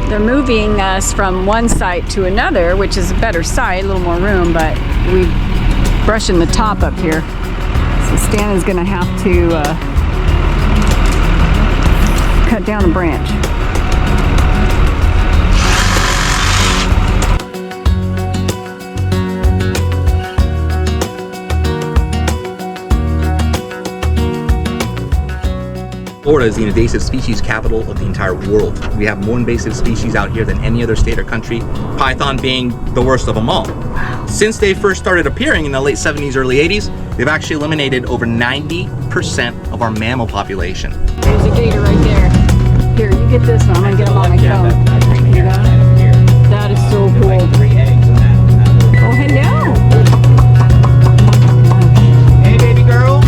They're moving us from one site to another, which is a better site, a little more room, but we're brushing the top up here. So Stan is gonna have to cut down a branch. Florida is the invasive species capital of the entire world. We have more invasive species out here than any other state or country, python being the worst of them all. Since they first started appearing in the late 70s, early 80s, they've actually eliminated over 90% of our mammal population. There's a gator right there. Here, you get this one. I'm gonna get him on my phone. You got it? That is so cool. Oh, hello. Hey, baby girl.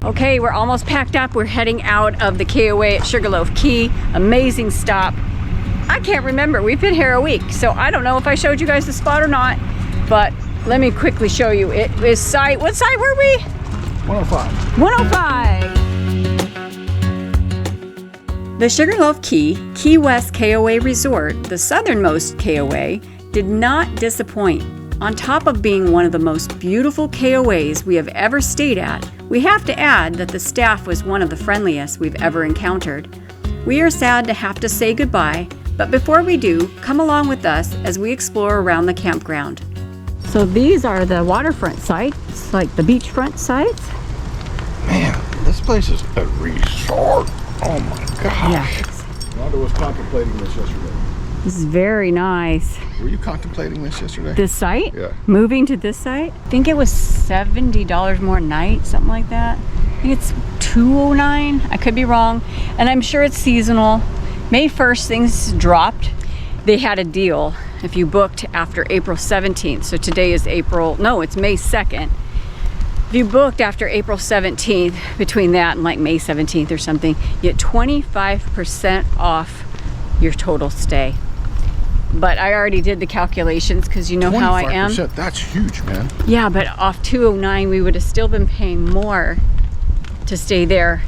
Okay, we're almost packed up. We're heading out of the KOA at Sugarloaf Key. Amazing stop. I can't remember. We've been here a week, so I don't know if I showed you guys the spot or not, but let me quickly show you. It is site, what site were we? 105. 105. The Sugarloaf Key, Key West KOA Resort, the southernmost KOA, did not disappoint. On top of being one of the most beautiful KOAs we have ever stayed at, we have to add that the staff was one of the friendliest we've ever encountered. We are sad to have to say goodbye, but before we do, come along with us as we explore around the campground. So these are the waterfront sites, like the beachfront sites. Man, this place is a resort. Oh my gosh. Yeah. Rhonda was contemplating this yesterday. This is very nice. Were you contemplating this yesterday? This site? Yeah. Moving to this site? I think it was $70 more a night, something like that. I think it's $209. I could be wrong. And I'm sure it's seasonal. May 1st, things dropped. They had a deal if you booked after April 17th. So today is it's May 2nd. If you booked after April 17th, between that and like May 17th or something, you get 25% off your total stay. But I already did the calculations because you know how I am. 25%, that's huge, man. Yeah, but off $209, we would have still been paying more to stay there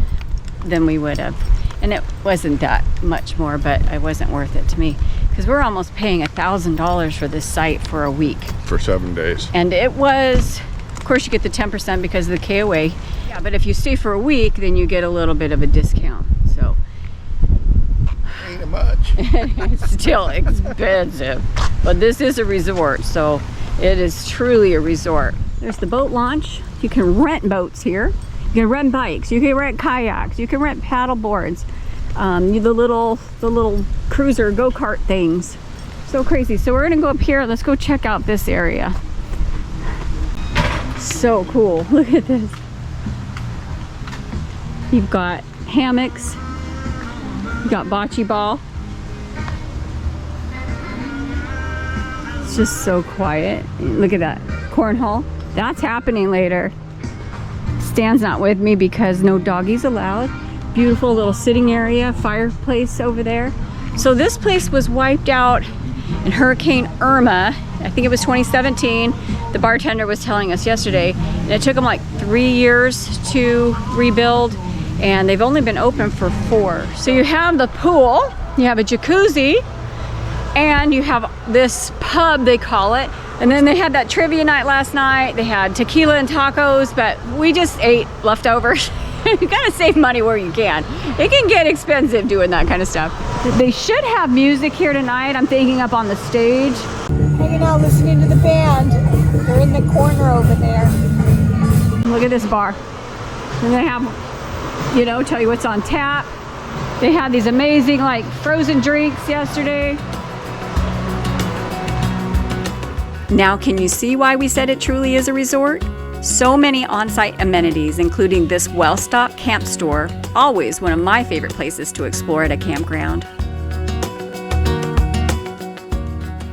than we would have. And it wasn't that much more, but it wasn't worth it to me because we're almost paying $1,000 for this site for a week. For 7 days. And it was, of course, you get the 10% because of the KOA. Yeah, but if you stay for a week, then you get a little bit of a discount. So Ain't much. it's still expensive, but this is a resort, so it is truly a resort. There's the boat launch. You can rent boats here. You can rent bikes. You can rent kayaks. You can rent paddle boards. The little cruiser go-kart things. So crazy. So we're gonna go up here. Let's go check out this area. So cool. Look at this. You've got hammocks. You got bocce ball. It's just so quiet. Look at that. Cornhole. That's happening later. Stan's not with me because no doggies allowed. Beautiful little sitting area, fireplace over there. So this place was wiped out in Hurricane Irma. I think it was 2017. The bartender was telling us yesterday. And it took them like 3 years to rebuild. And they've only been open for 4. So you have the pool, you have a jacuzzi, and you have this pub, they call it. And then they had that trivia night last night. They had tequila and tacos, but we just ate leftovers. You gotta save money where you can. It can get expensive doing that kind of stuff. They should have music here tonight, I'm thinking, up on the stage. Hanging out listening to the band. They're in the corner over there. Look at this bar. And they have, you know, tell you what's on tap. They had these amazing like frozen drinks yesterday. Now can you see why we said it truly is a resort? So many on-site amenities, including this well-stocked camp store, always one of my favorite places to explore at a campground.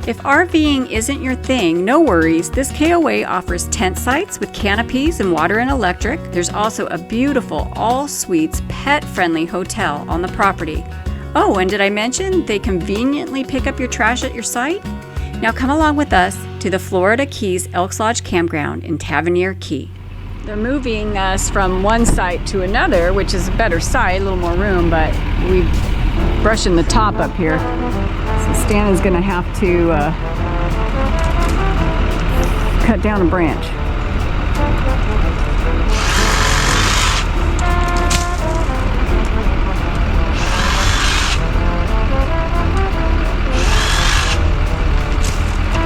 If RVing isn't your thing, no worries. This KOA offers tent sites with canopies and water and electric. There's also a beautiful all-suites pet-friendly hotel on the property. Oh, and did I mention they conveniently pick up your trash at your site? Now come along with us to the Florida Keys Elks Lodge Campground in Tavernier Key. They're moving us from one site to another, which is a better site, a little more room, but we're brushing the top up here. So Stan is gonna have to cut down a branch.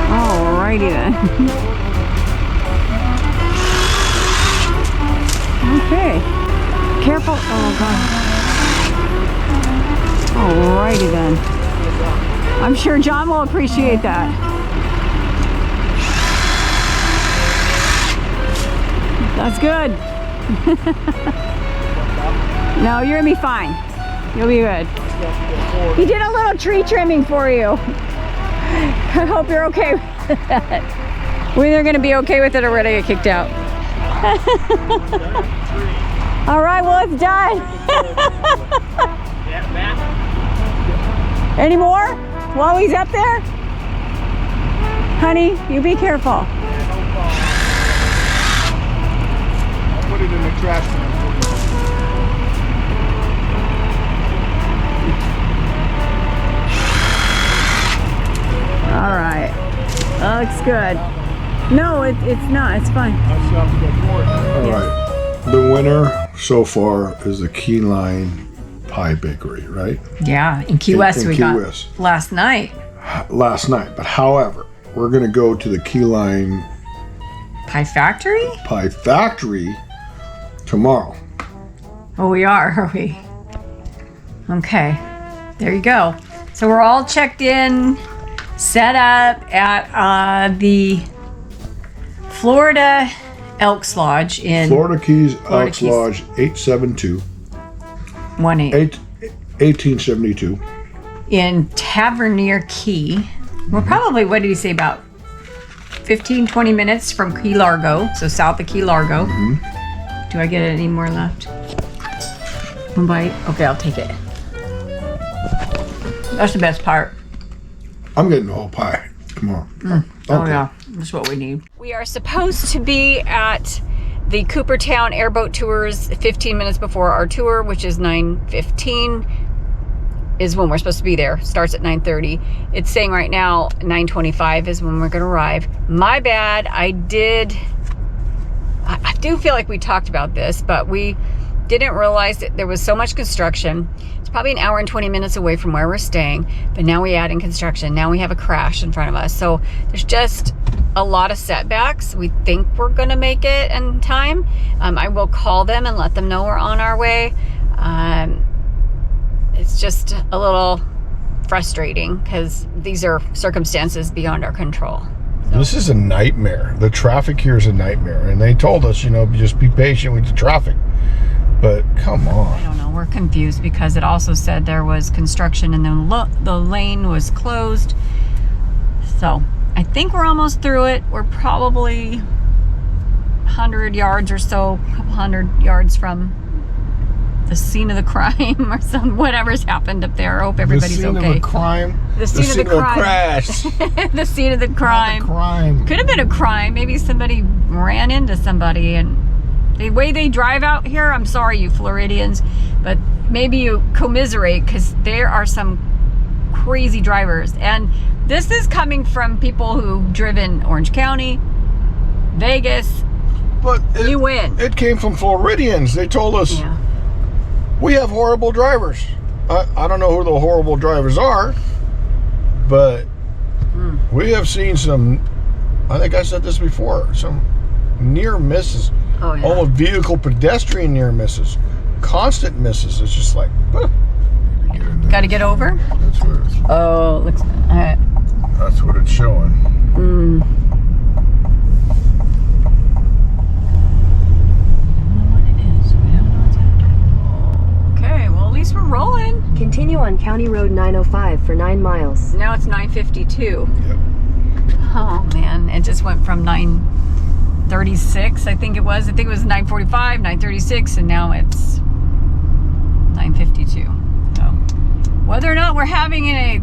Alrighty then. Okay. Careful. Oh god. Alrighty then. I'm sure John will appreciate that. That's good. No, you're gonna be fine. You'll be good. He did a little tree trimming for you. I hope you're okay with that. We're either gonna be okay with it or we're gonna get kicked out. All right, well, it's done. Any more while he's up there? Honey, you be careful. I'll put it in the trash can. All right, that looks good. No, it's not, it's fine. All right. The winner so far is the Key Lime Pie Bakery, right? Yeah, in Key West in we Key got West. last night. But however, we're going to go to the Key Lime Pie Factory? Pie Factory tomorrow. Oh, we are we? Okay, there you go. So we're all checked in, set up at the Florida Elks Lodge in Florida Keys Florida Elks Keys. Lodge 872 1872 in Tavernier Key. We're probably, what did he say, about 15-20 minutes from Key Largo, so south of Key Largo. Do I get any more left? One bite? Okay, I'll take it. That's the best part. I'm getting the whole pie tomorrow. Oh yeah, that's what we need. We are supposed to be at the Coopertown Airboat Tours 15 minutes before our tour, which is 9:15 is when we're supposed to be there. Starts at 9:30. It's saying right now 9:25 is when we're gonna arrive. My bad, I do feel like we talked about this, but we didn't realize that there was so much construction. It's probably an hour and 20 minutes away from where we're staying, but now we add in construction. Now we have a crash in front of us. So there's just a lot of setbacks. We think we're gonna make it in time. I will call them and let them know we're on our way. It's just a little frustrating because these are circumstances beyond our control. This is a nightmare. The traffic here is a nightmare. And they told us, just be patient with the traffic. But come on. I don't know. We're confused because it also said there was construction and then the lane was closed. So I think we're almost through it. We're probably 100 yards or so, a couple 100 yards from the scene of the crime or whatever's happened up there. I hope everybody's okay. The scene of a crime. The scene of the crime. Crash. The scene of the crime. Not the crime. Could have been a crime. Maybe somebody ran into somebody, and the way they drive out here, I'm sorry, you Floridians, but maybe you commiserate because there are some crazy drivers. And this is coming from people who've driven Orange County, Vegas. But you win. It came from Floridians. They told us we have horrible drivers. I don't know who the horrible drivers are, but we have seen some, I think I said this before, some near misses. Oh, yeah. Almost vehicle pedestrian near misses. Constant misses. It's just like, Got to get over? That's what it's, Oh, looks all right. that's what it's showing. Okay, well, at least we're rolling. Continue on County Road 905 for 9 miles. Now it's 9:52. Yep. Oh man, it just went from 9:36, I think it was. I think it was 9:45, 9:36, and now it's 9:52. So whether or not we're having a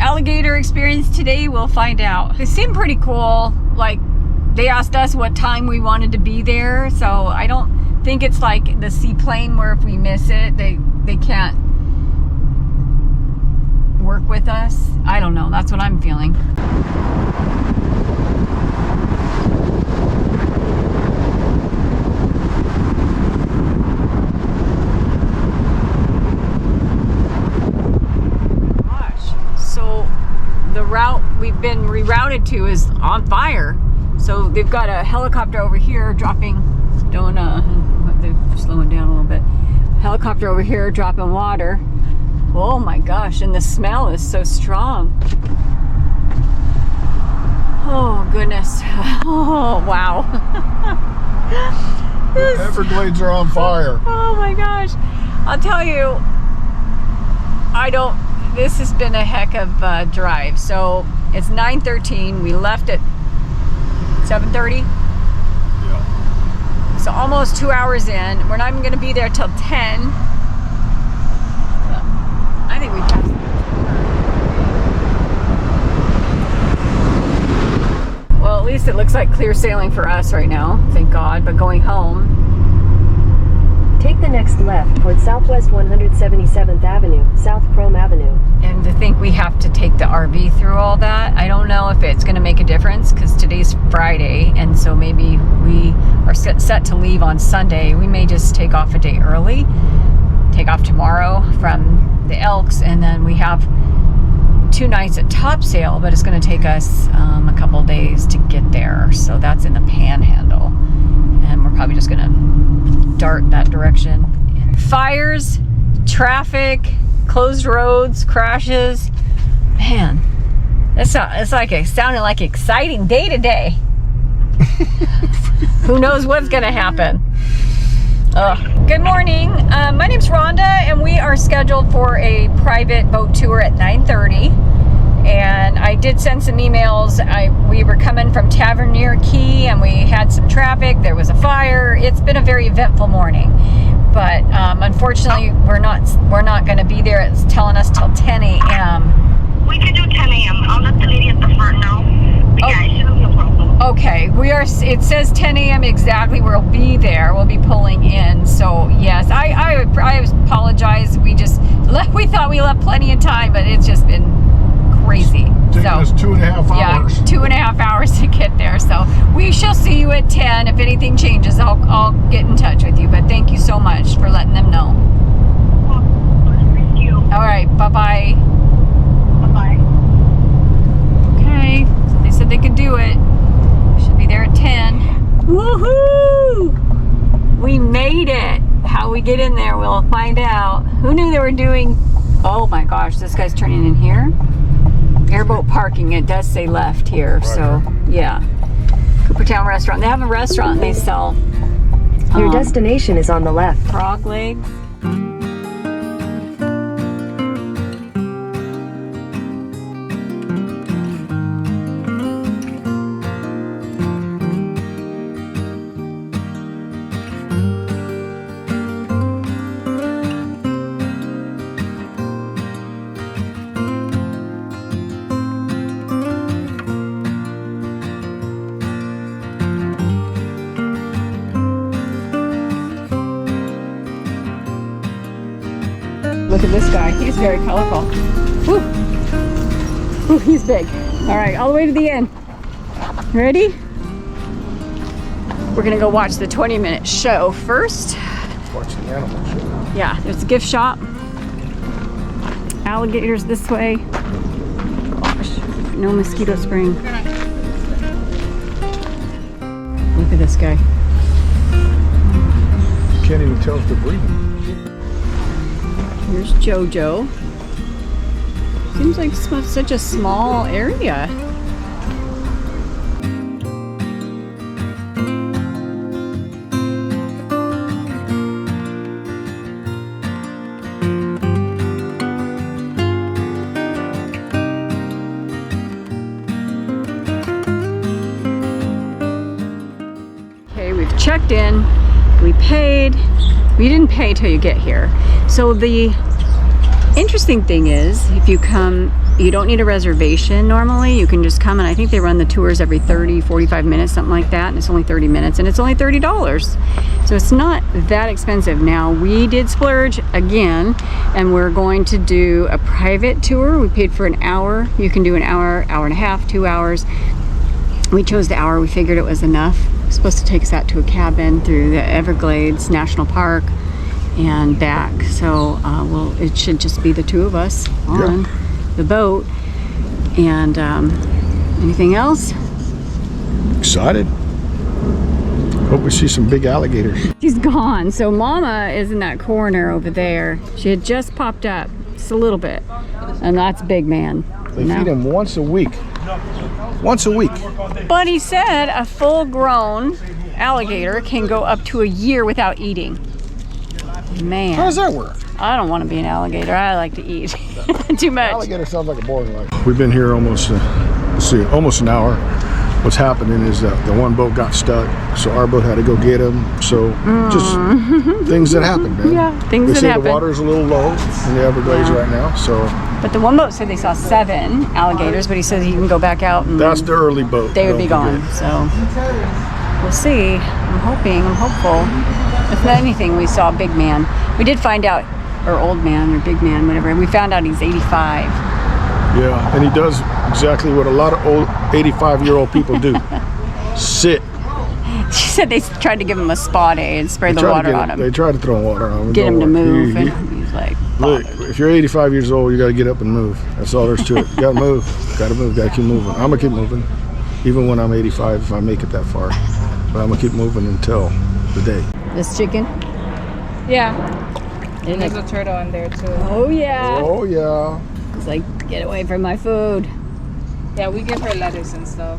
alligator experience today, we'll find out. They seem pretty cool. Like they asked us what time we wanted to be there, so I don't think it's like the seaplane where if we miss it, they can't work with us. I don't know. That's what I'm feeling. The route we've been rerouted to is on fire. So they've got a helicopter over here dropping, they're slowing down a little bit. Helicopter over here dropping water. Oh my gosh, and the smell is so strong. Oh goodness. Oh wow. The Everglades are on fire. Oh my gosh. I'll tell you, this has been a heck of a drive. So it's 9:13. We left at 7:30. Yeah. So almost 2 hours in. We're not even going to be there till 10. I think we passed. Well, at least it looks like clear sailing for us right now. Thank God. But going home. Take the next left toward Southwest 177th Avenue, South Chrome Avenue. And to think we have to take the RV through all that, I don't know if it's going to make a difference because today's Friday, and so maybe we are set to leave on Sunday. We may just take off a day early, take off tomorrow from the Elks, and then we have 2 nights at Topsail, but it's going to take us a couple days to get there. So that's in the Panhandle, and we're probably just going to dart that direction. Fires, traffic, closed roads, crashes. Man, it's like it sounded like an exciting day today. Who knows what's gonna happen? Good morning. My name's Rhonda, and we are scheduled for a private boat tour at 9:30. And I did send some emails. We were coming from Tavernier Key, and we had some traffic. There was a fire. It's been a very eventful morning, but unfortunately, we're not going to be there. It's telling us till 10 a.m. We could do 10 a.m. I'll let the lady at the front know. But yeah, it shouldn't be a problem. Okay, it says 10 a.m. exactly. We'll be there. We'll be pulling in. So yes, I apologize. We thought we left plenty of time, but it's just been crazy. Taking us 2.5 hours. Yeah, 2.5 hours to get there. So we shall see you at 10. If anything changes, I'll get in touch with you. But thank you so much for letting them know. Well, thank you. All right, bye-bye. Bye-bye. Okay, so they said they could do it. We should be there at 10. Woohoo! We made it. How we get in there, we'll find out. Who knew they were doing... Oh my gosh, this guy's turning in here. Airboat parking, it does say left here, right. So yeah. Coopertown restaurant. They have a restaurant and they sell your destination is on the left. Frog legs. Look at this guy. He's very colorful. Woo. Woo, he's big. All right, all the way to the end. Ready? We're gonna go watch the 20-minute show first. Watch the animal show. Yeah, there's a gift shop. Alligators this way. Gosh, no mosquito spraying. Look at this guy. Can't even tell if they're breathing. Here's Jojo. Seems like such a small area. Okay, we've checked in. We paid. You didn't pay till you get here. So the interesting thing is, if you come You don't need a reservation normally. You can just come, and I think they run the tours every 30, 45 minutes, something like that. And it's only 30 minutes, and it's only $30. So it's not that expensive. Now, we did splurge again, and we're going to do a private tour. We paid for an hour. You can do an hour, hour and a half, 2 hours. We chose the hour. We figured it was enough. It's supposed to take us out to a cabin through the Everglades National Park and back. So it should just be the two of us on the boat. And anything else? Excited. Hope we see some big alligators. She's gone. So Mama is in that corner over there. She had just popped up just a little bit, and that's Big Man. They feed him once a week. Once a week. But he said a full-grown alligator can go up to a year without eating. Man. How does that work? I don't want to be an alligator. I like to eat too much. Alligator sounds like a boring life. We've been here almost, almost an hour. What's happening is that the one boat got stuck, so our boat had to go get him. So just things that happen, man. Yeah, things they that say happen. The water's a little low in the Everglades right now, so. But the one boat said they saw 7 alligators, but he says he can go back out and That's the early boat. they would be gone. So we'll see. I'm hopeful. If not anything, we saw Big Man. We did find out, or Old Man, or Big Man, whatever. We found out he's 85. Yeah, and he does exactly what a lot of old 85-year-old people do. Sit. She said they tried to give him a spa day and spray the water on him. They tried to throw water on him. Get him to move, and he's like, look, if you're 85 years old, you got to get up and move. That's all there's to it. You got to move. Got to move. Got to keep moving. I'm going to keep moving, even when I'm 85, if I make it that far. But I'm going to keep moving until the day. This chicken? Yeah. And there's a turtle in there too. Oh, yeah. Oh, yeah. He's like, get away from my food. Yeah, we give her lettuce and stuff.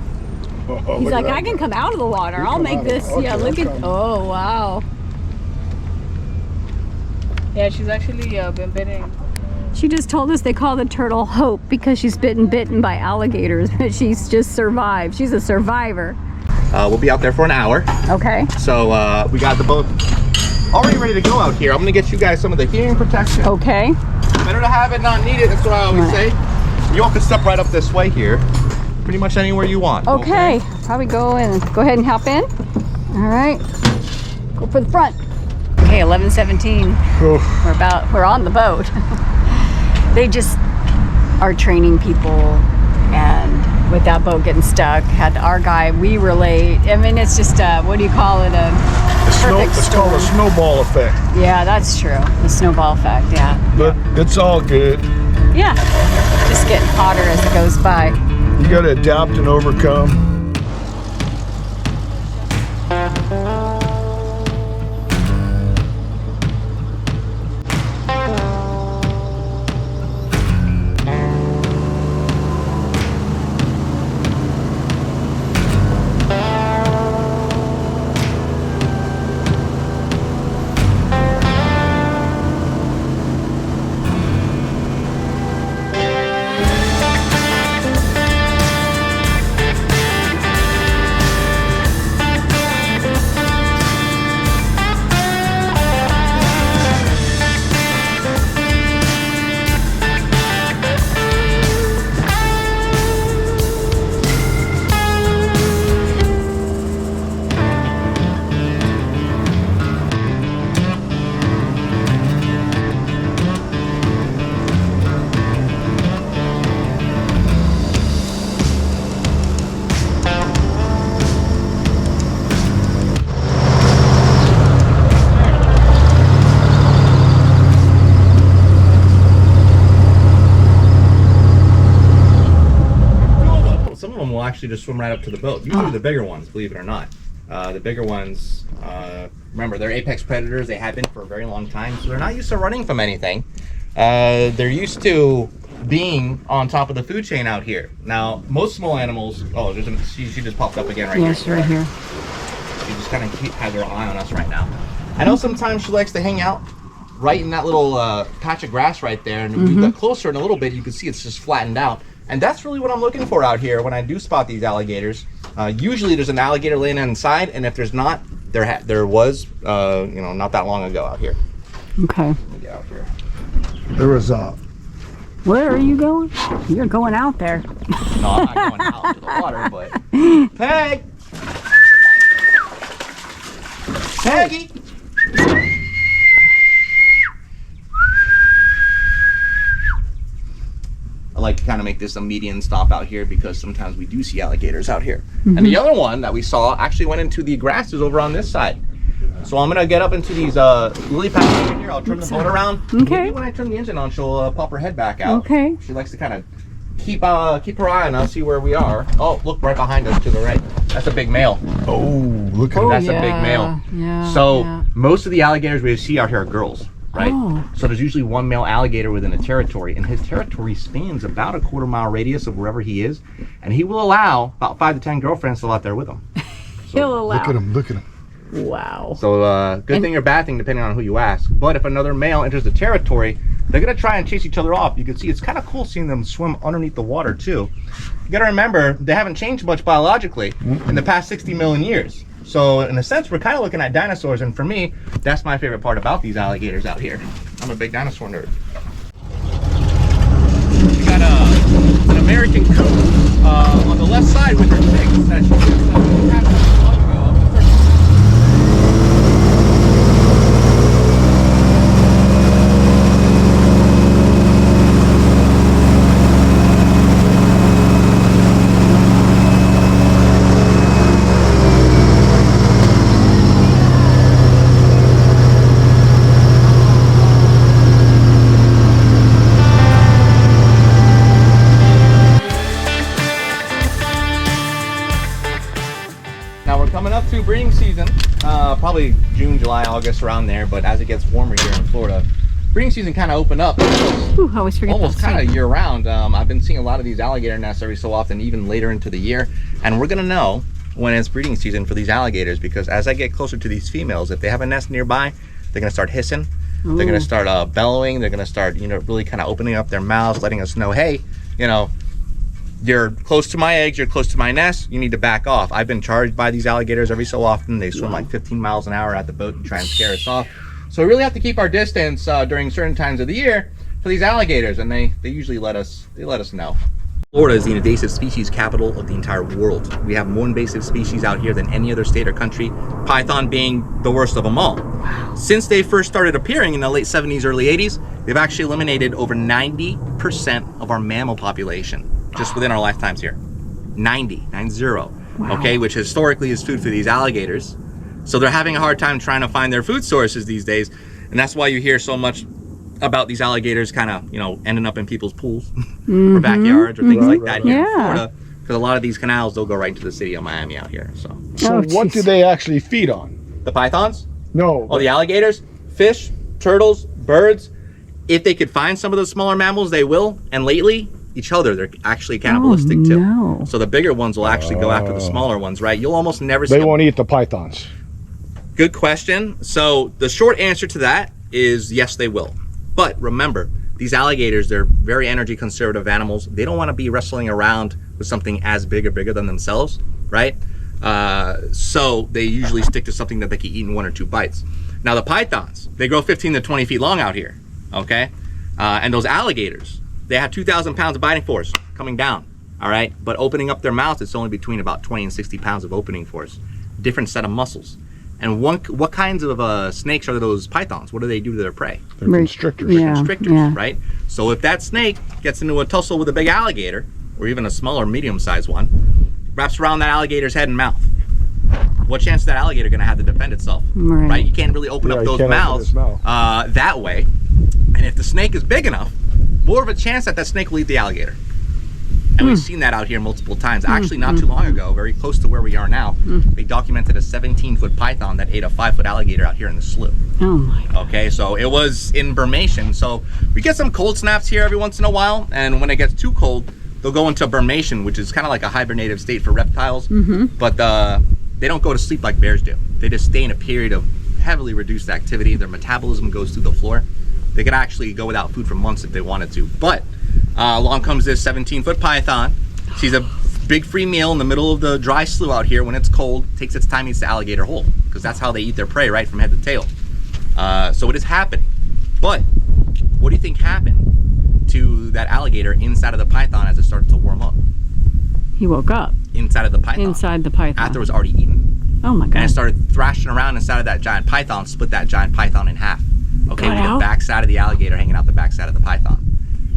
Oh, He's like, I can come out of the water. I'll make this. Okay, Yeah, look I'm at. coming. Oh, wow. Yeah, she's actually been bitten. She just told us they call the turtle Hope because she's been bitten by alligators, but she's just survived. She's a survivor. We'll be out there for an hour. Okay. So we got the boat already ready to go out here. I'm gonna get you guys some of the hearing protection. Okay. Better to have it, not need it. That's what I always say. You all can step right up this way here. Pretty much anywhere you want. Okay. Probably go ahead and hop in. All right. Go for the front. Okay, 11:17. We're on the boat. They just are training people, and with that boat getting stuck, had our guy, we were late. I mean, it's just what do you call it? It's called a snowball effect. Yeah, that's true. The snowball effect, yeah. But it's all good. Yeah. Just getting hotter as it goes by. You got to adapt and overcome. Actually just swim right up to the boat. Usually the bigger ones, believe it or not. The bigger ones, remember, they're apex predators. They have been for a very long time, so they're not used to running from anything. They're used to being on top of the food chain out here. Now, most small animals, she just popped up again right here. Yes, right here. She just kind of has her eye on us right now. I know sometimes she likes to hang out right in that little patch of grass right there, and we got closer in a little bit, you can see it's just flattened out. And that's really what I'm looking for out here when I do spot these alligators. Usually there's an alligator laying inside, and if there's not, there was, not that long ago out here. Okay. Let me get out here. There was Where are you going? You're going out there. No, I'm not going out to the water, but Peg! Peggy! I like to kind of make this a median stop out here because sometimes we do see alligators out here. And the other one that we saw actually went into the grasses over on this side. So I'm gonna get up into these lily pads over here. I'll turn the boat around. Okay. Maybe when I turn the engine on, she'll pop her head back out. Okay. She likes to kind of keep her eye on us, see where we are. Oh, look right behind us to the right. That's a big male. Oh, look at That's that. a big male. Yeah. So yeah. most of the alligators we see out here are girls, right? Oh. So there's usually one male alligator within a territory, and his territory spans about a quarter-mile radius of wherever he is, and he will allow about 5 to 10 girlfriends to go out there with him. He'll allow. Look at him, look at him. Wow. So good thing or bad thing depending on who you ask. But if another male enters the territory, they're gonna try and chase each other off. You can see it's kind of cool seeing them swim underneath the water too. You gotta remember, they haven't changed much biologically in the past 60 million years. So in a sense, we're kind of looking at dinosaurs, and for me, that's my favorite part about these alligators out here. I'm a big dinosaur nerd. We got an American coon on the left side with her chicks that she just had not too long ago. Coming up to breeding season, probably June, July, August, around there. But as it gets warmer here in Florida, breeding season kind of open up. Ooh, I always forget Almost that. kind of year round. I've been seeing a lot of these alligator nests every so often, even later into the year. And we're gonna know when it's breeding season for these alligators, because as I get closer to these females, if they have a nest nearby, they're gonna start hissing. Ooh. They're gonna start bellowing. They're gonna start, really kind of opening up their mouths, letting us know, hey, you're close to my eggs, you're close to my nest, you need to back off. I've been charged by these alligators every so often. They swim like 15 miles an hour at the boat and try and scare us off. So we really have to keep our distance during certain times of the year for these alligators, and they usually let us know. Florida is the invasive species capital of the entire world. We have more invasive species out here than any other state or country, python being the worst of them all. Since they first started appearing in the late 70s, early 80s, they've actually eliminated over 90% of our mammal population just within our lifetimes here. 90. Wow. Okay, which historically is food for these alligators. So they're having a hard time trying to find their food sources these days, and that's why you hear so much about these alligators kind of, ending up in people's pools or backyards or things like that here in Florida, because a lot of these canals, they'll go right into the city of Miami out here. So what do they actually feed on? The pythons? No. Oh, the alligators? Fish, turtles, birds. If they could find some of those smaller mammals, they will. And lately, each other, they're actually cannibalistic too. No. So the bigger ones will actually go after the smaller ones, right? You'll almost never see They won't eat the pythons. Good question. So the short answer to that is yes, they will. But remember, these alligators, they're very energy conservative animals. They don't want to be wrestling around with something as big or bigger than themselves, right? So they usually stick to something that they can eat in 1 or 2 bites. Now the pythons, they grow 15 to 20 feet long out here, okay? And those alligators, they have 2,000 pounds of biting force coming down, all right? But opening up their mouths, it's only between about 20 and 60 pounds of opening force. Different set of muscles. And what kinds of snakes are those pythons? What do they do to their prey? They're constrictors. Yeah. Constrictors, right? So if that snake gets into a tussle with a big alligator, or even a smaller, medium-sized one, wraps around that alligator's head and mouth, what chance is that alligator going to have to defend itself? Right? You can't really open up those mouths that way. And if the snake is big enough, more of a chance that snake will eat the alligator. And we've seen that out here multiple times. Actually, not too long ago, very close to where we are now, they documented a 17-foot python that ate a 5-foot alligator out here in the slough. Oh my God. Okay, so it was in Burmese. So we get some cold snaps here every once in a while, and when it gets too cold, they'll go into Burmese, which is kind of like a hibernative state for reptiles. But they don't go to sleep like bears do. They just stay in a period of heavily reduced activity. Their metabolism goes through the floor. They could actually go without food for months if they wanted to. But along comes this 17-foot python. She's a big free meal in the middle of the dry slough out here when it's cold. Takes its time, eats the alligator whole, because that's how they eat their prey, right, from head to tail. So it is happening. But what do you think happened to that alligator inside of the python as it started to warm up. He woke up Inside of the python. inside the python. After it was already eaten. Oh my And god. it started thrashing around inside of that giant python, split that giant python in half. Okay, Got with out? the backside of the alligator hanging out the backside of the python.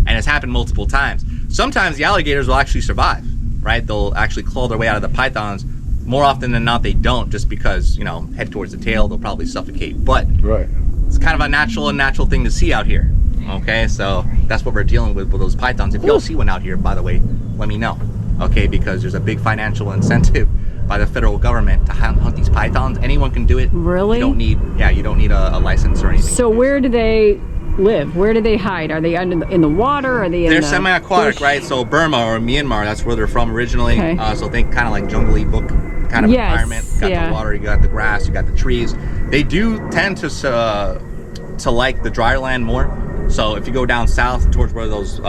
And it's happened multiple times. Sometimes the alligators will actually survive, right? They'll actually claw their way out of the pythons. More often than not, they don't, just because, you know, head towards the tail, they'll probably suffocate. But Right. it's kind of a natural thing to see out here. Okay, so that's what we're dealing with those pythons. If y'all see one out here, by the way, let me know. Okay, because there's a big financial incentive by the federal government to hunt these pythons. Anyone can do it. Really? You don't need a license or anything. So where do they live? Where do they hide? Are they in the water? Are they in They're the semi-aquatic, bush? right? So Burma or Myanmar, that's where they're from originally. Okay. So think kind of like jungle-y book kind of Yes, environment. You got yeah. the water, you got the grass, you got the trees. They do tend to like the dry land more. So if you go down south towards where those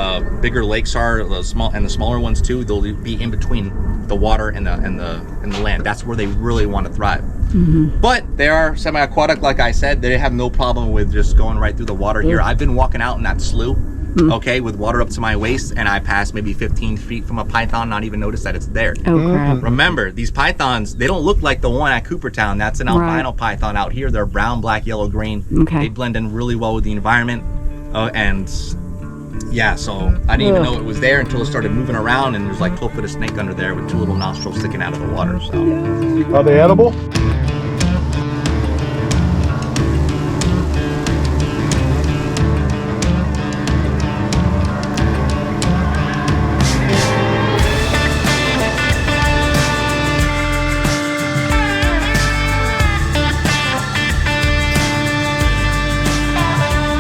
bigger lakes are, the smaller ones too, they'll be in between the water and the land. That's where they really want to thrive. Mm-hmm. But they are semi-aquatic, like I said. They have no problem with just going right through the water here. I've been walking out in that slough, okay, with water up to my waist, and I passed maybe 15 feet from a python, not even notice that it's there. Oh crap. Remember, these pythons, they don't look like the one at Coopertown. That's an albino python out here. They're brown, black, yellow, green. Okay. They blend in really well with the environment. And yeah, so I didn't even know it was there until it started moving around, and there's like 12-foot snake under there with 2 little nostrils sticking out of the water. So Are they edible?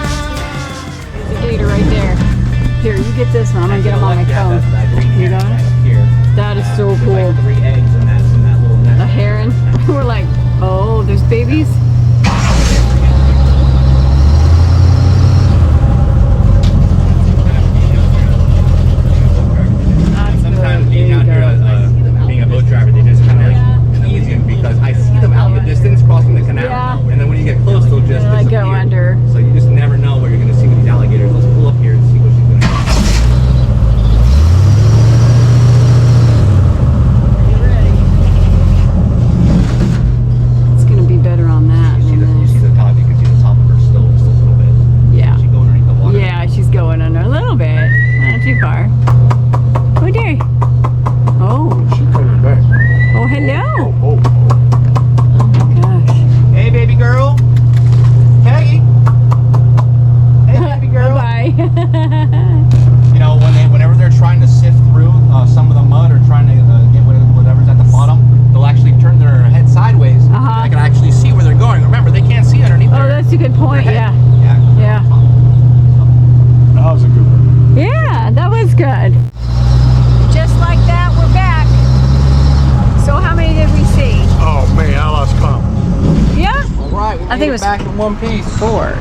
There's a gator right there. Here, you get this one. I'm gonna get him on my phone. You got it? That is so cool. 3 eggs in that little nest. A heron. We're like, oh, there's babies. Sometimes being out here, being a boat driver, they just kind of like tease you because I see them out in the distance crossing the canal, Yeah. and then when you get close, they'll just They, like, go disappear. under. So you just never know what you're going to see with these alligators. Let's pull up here and see what she's going to do. Get ready. It's gonna be better on that. You than see this. the top. You can see the top of her still just a little bit. Yeah. She's going underneath the water. Yeah, she's going under a little bit. Not too far. Oh dear. Oh. She's coming back. Oh, hello. Oh, Oh my gosh. Hey, baby girl. Peggy. Hey, baby girl. Bye. You know, whenever they're trying to sift through some of the mud or trying to get whatever's at the bottom, they'll actually turn their head sideways. Uh-huh. I can actually see where they're going. Remember, they can't see underneath Oh, their that's a good point. head. Yeah. Yeah. Yeah. that was a good one. Yeah, that was good. Just like that, we're back. So how many did we see? Oh man, I lost count. Yeah? All right, we I think made it was back in one piece. 4.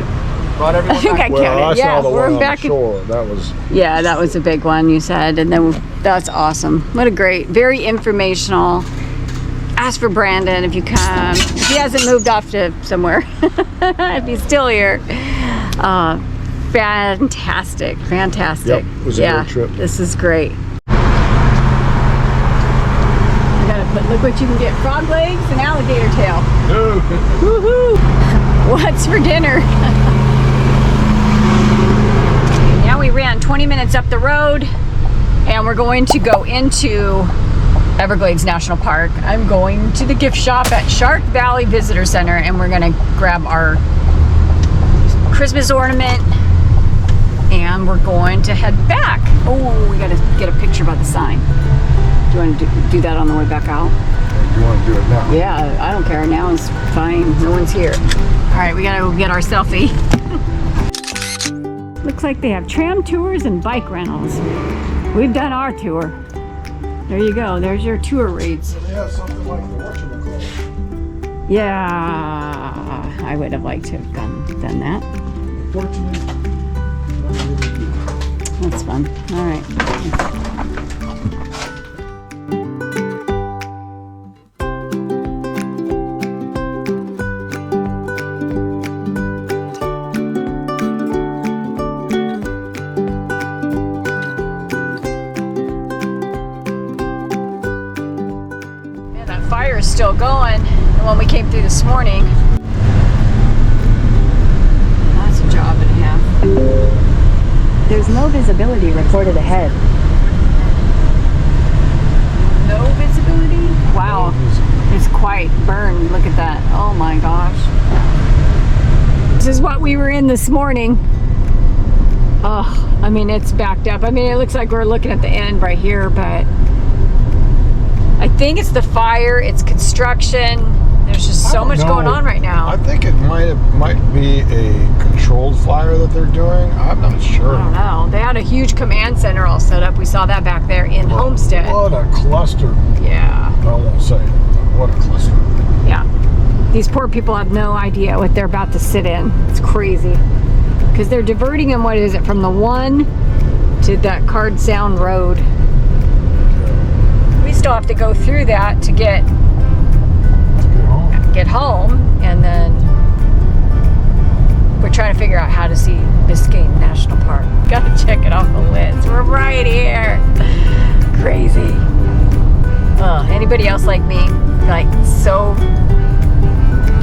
Brought I everyone think I back. Well, counted. I Yeah, saw the we're one on back. the shore. That was Yeah, that was a big one you said, and then that's awesome. What a great, very informational. Ask for Brandon if you come. If he hasn't moved off to somewhere, if he's still here. Fantastic, fantastic. Yep, it was a great trip. This is great. I gotta put. Look what you can get: frog legs and alligator tail. Woohoo! What's for dinner? Now we ran 20 minutes up the road, and we're going to go into Everglades National Park. I'm going to the gift shop at Shark Valley Visitor Center, and we're gonna grab our Christmas ornament, and we're going to head back. Oh, we gotta get a picture about the sign. Do you want to do that on the way back out? You want to do it now? Yeah, I don't care. Now is fine. No one's here. All right, we gotta go get our selfie. Looks like they have tram tours and bike rentals. We've done our tour. There you go. There's your tour rates. They have something like the whatchamacallit. Yeah, I would have liked to have done that. Fortunately, That's fun. All right. is still going. The one we came through this morning. That's a job and a half. There's no visibility reported ahead. No visibility? Wow. It's quite burned. Look at that. Oh my gosh. This is what we were in this morning. Oh, I mean, it's backed up. I mean, it looks like we're looking at the end right here, but I think it's the fire, it's construction. There's just so much going on right now. I think it might be a controlled fire that they're doing. I'm not sure. I don't know. They had a huge command center all set up. We saw that back there in Homestead. What a cluster. Yeah. I won't say it, but what a cluster. Yeah. These poor people have no idea what they're about to sit in. It's crazy. Because they're diverting them, what is it, from the 1 to that Card Sound Road. We still have to go through that to get home, and then we're trying to figure out how to see Biscayne National Park. Gotta check it off the list. We're right here. Crazy. Anybody else like me? Like, so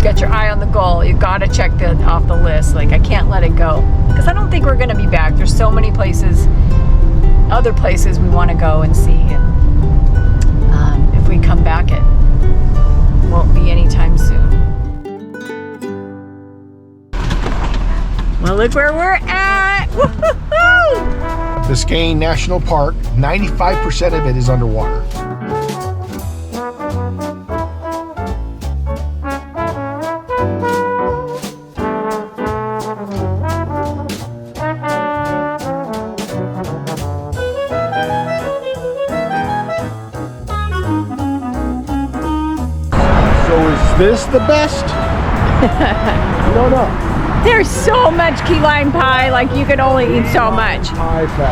got your eye on the goal. You gotta check that off the list. Like, I can't let it go. Because I don't think we're gonna be back. There's so many places, other places we want to go and see. And if we come back, it won't be anytime soon. Well, look where we're at. Woo-hoo-hoo! Biscayne National Park, 95% of it is underwater. This the best? No. There's so much key lime pie, like you can only eat so much.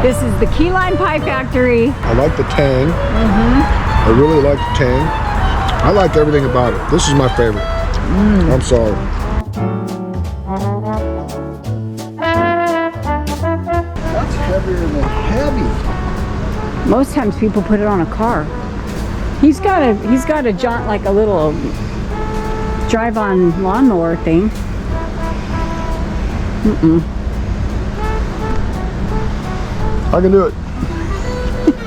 This is the key lime pie factory. I like the tang. I really like the tang. I like everything about it. This is my favorite. I'm sorry. That's heavier than heavy. Most times people put it on a car. He's got a jaunt, like a little drive-on lawnmower thing. I can do it.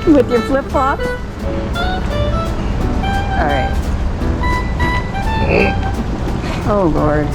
With your flip-flops? All right. Oh, Lord.